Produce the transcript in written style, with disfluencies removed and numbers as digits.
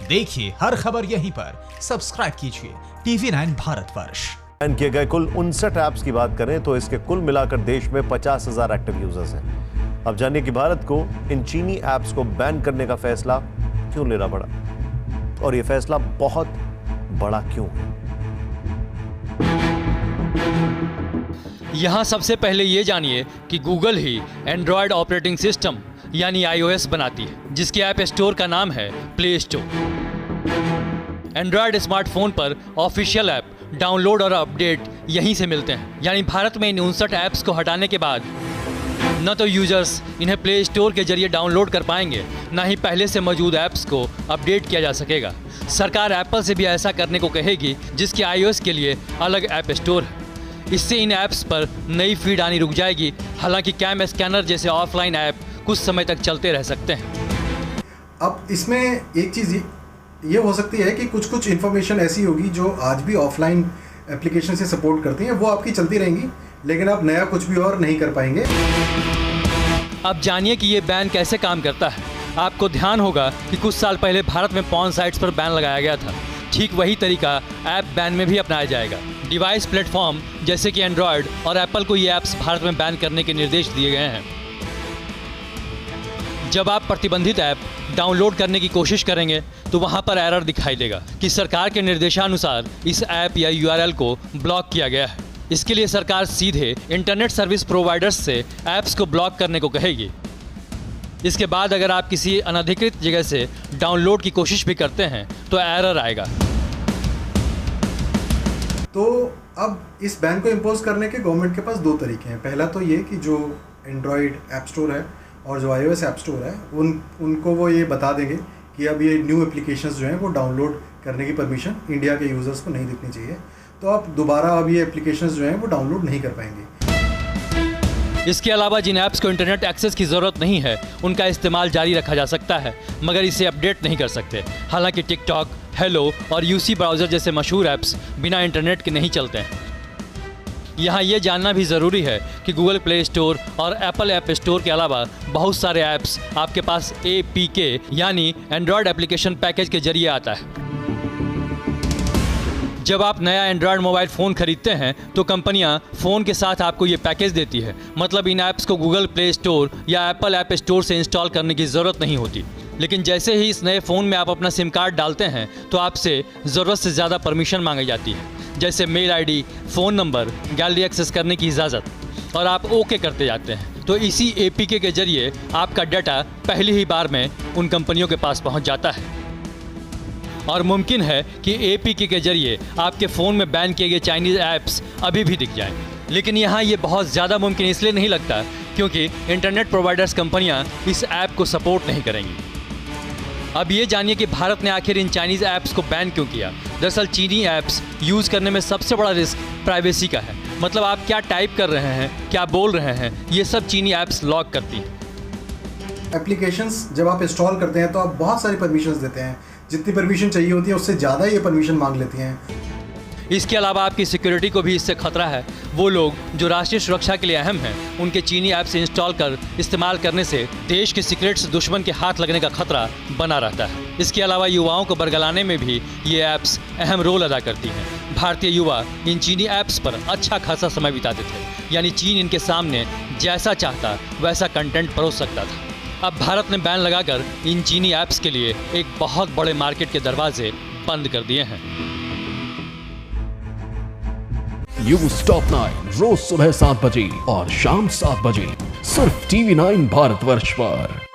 देखिए हर खबर यहीं पर। सब्सक्राइब कीजिए TV9 भारतवर्ष। बैन किए गए कुल 59 ऐप्स की बात करें तो इसके कुल मिलाकर देश में 50,000 एक्टिव यूजर्स हैं। अब जानिए कि भारत को इन चीनी ऐप्स को बैन करने का फैसला क्यों लेना पड़ा और यह फैसला बहुत बड़ा क्यों है। यहां सबसे पहले ये जानिए कि गूगल ही एंड्रॉयड ऑपरेटिंग सिस्टम यानी iOS बनाती है, जिसके ऐप स्टोर का नाम है प्ले स्टोर। एंड्रॉयड स्मार्टफोन पर ऑफिशियल ऐप डाउनलोड और अपडेट यहीं से मिलते हैं। यानी भारत में इन 59 ऐप्स को हटाने के बाद न तो यूजर्स इन्हें प्ले स्टोर के जरिए डाउनलोड कर पाएंगे, ना ही पहले से मौजूद ऐप्स को अपडेट किया जा सकेगा। सरकार एप्पल से भी ऐसा करने को कहेगी, जिसके iOS के लिए अलग ऐप स्टोर है। इससे इन ऐप्स पर नई फीड आनी रुक जाएगी। हालांकि कैम स्कैनर जैसे ऑफलाइन ऐप कुछ समय तक चलते रह सकते हैं। अब इसमें एक चीज़ ये हो सकती है कि कुछ इन्फॉर्मेशन ऐसी होगी जो आज भी ऑफलाइन एप्लीकेशन से सपोर्ट करती हैं, वो आपकी चलती रहेंगी, लेकिन आप नया कुछ भी और नहीं कर पाएंगे। अब जानिए कि ये बैन कैसे काम करता है। आपको ध्यान होगा कि कुछ साल पहले भारत में पॉर्न साइट्स पर बैन लगाया गया था। ठीक वही तरीका ऐप बैन में भी अपनाया जाएगा। डिवाइस प्लेटफॉर्म जैसे कि एंड्रॉयड और एप्पल को ये ऐप्स भारत में बैन करने के निर्देश दिए गए हैं। जब आप प्रतिबंधित ऐप डाउनलोड करने की कोशिश करेंगे तो वहां पर एरर दिखाई देगा कि सरकार के निर्देशानुसार इस ऐप या URL को ब्लॉक किया गया है। इसके लिए सरकार सीधे इंटरनेट सर्विस प्रोवाइडर्स से ऐप्स को ब्लॉक करने को कहेगी। इसके बाद अगर आप किसी अनधिकृत जगह से डाउनलोड की कोशिश भी करते हैं तो एरर आएगा। तो अब इस बैन को इम्पोज करने के गवर्नमेंट के पास दो तरीके हैं। पहला तो ये कि जो एंड्रॉयड ऐप स्टोर है और जो iOS ऐप स्टोर है उनको वो ये बता देंगे कि अब ये न्यू एप्लीकेशंस जो हैं वो डाउनलोड करने की परमिशन इंडिया के यूज़र्स को नहीं दिखनी चाहिए। तो आप दोबारा अब ये एप्लीकेशंस जो हैं वो डाउनलोड नहीं कर पाएंगे। इसके अलावा जिन ऐप्स को इंटरनेट एक्सेस की ज़रूरत नहीं है उनका इस्तेमाल जारी रखा जा सकता है, मगर इसे अपडेट नहीं कर सकते। हालांकि टिकटॉक, हेलो और UC ब्राउज़र जैसे मशहूर ऐप्स बिना इंटरनेट के नहीं चलते हैं। यहाँ ये जानना भी ज़रूरी है कि गूगल प्ले स्टोर और एप्पल ऐप स्टोर के अलावा बहुत सारे ऐप्स आपके पास APK यानी एंड्रॉयड एप्लीकेशन पैकेज के जरिए आता है। जब आप नया एंड्रॉयड मोबाइल फ़ोन खरीदते हैं तो कंपनियां फ़ोन के साथ आपको ये पैकेज देती है। मतलब इन ऐप्स को गूगल प्ले स्टोर या एप्पल ऐप स्टोर से इंस्टॉल करने की ज़रूरत नहीं होती। लेकिन जैसे ही इस नए फ़ोन में आप अपना सिम कार्ड डालते हैं तो आपसे ज़रूरत से ज़्यादा परमिशन मांगी जाती है, जैसे mail ID, phone number, gallery access करने की इजाज़त, और आप ओके करते जाते हैं। तो इसी APK के जरिए आपका डाटा पहली ही बार में उन कंपनियों के पास पहुंच जाता है। और मुमकिन है कि APK के जरिए आपके फ़ोन में बैन किए गए चाइनीज़ ऐप्स अभी भी दिख जाएं। लेकिन यहाँ ये बहुत ज़्यादा मुमकिन इसलिए नहीं लगता क्योंकि इंटरनेट प्रोवाइडर्स कंपनियाँ इस ऐप को सपोर्ट नहीं करेंगी। अब ये जानिए कि भारत ने आखिर इन चाइनीज़ ऐप्स को बैन क्यों किया। दरअसल चीनी ऐप्स यूज़ करने में सबसे बड़ा रिस्क प्राइवेसी का है। मतलब आप क्या टाइप कर रहे हैं, क्या बोल रहे हैं, ये सब चीनी ऐप्स लॉक करती हैं। एप्लीकेशंस जब आप इंस्टॉल करते हैं तो आप बहुत सारी परमिशंस देते हैं। जितनी परमिशन चाहिए होती है उससे ज़्यादा ये परमिशन मांग लेती हैं। इसके अलावा आपकी सिक्योरिटी को भी इससे खतरा है। वो लोग जो राष्ट्रीय सुरक्षा के लिए अहम हैं, उनके चीनी ऐप्स इंस्टॉल कर इस्तेमाल करने से देश के सीक्रेट्स दुश्मन के हाथ लगने का खतरा बना रहता है। इसके अलावा युवाओं को बरगलाने में भी ये ऐप्स अहम रोल अदा करती हैं। भारतीय युवा इन चीनी ऐप्स पर अच्छा खासा समय बिताते थे, यानी चीन इनके सामने जैसा चाहता वैसा कंटेंट परोस सकता था। अब भारत ने बैन लगाकर इन चीनी ऐप्स के लिए एक बहुत बड़े मार्केट के दरवाजे बंद कर दिए हैं। न्यूज़ टॉप 9 रोज सुबह 7 बजे और शाम 7 बजे सिर्फ TV9 भारतवर्ष पर।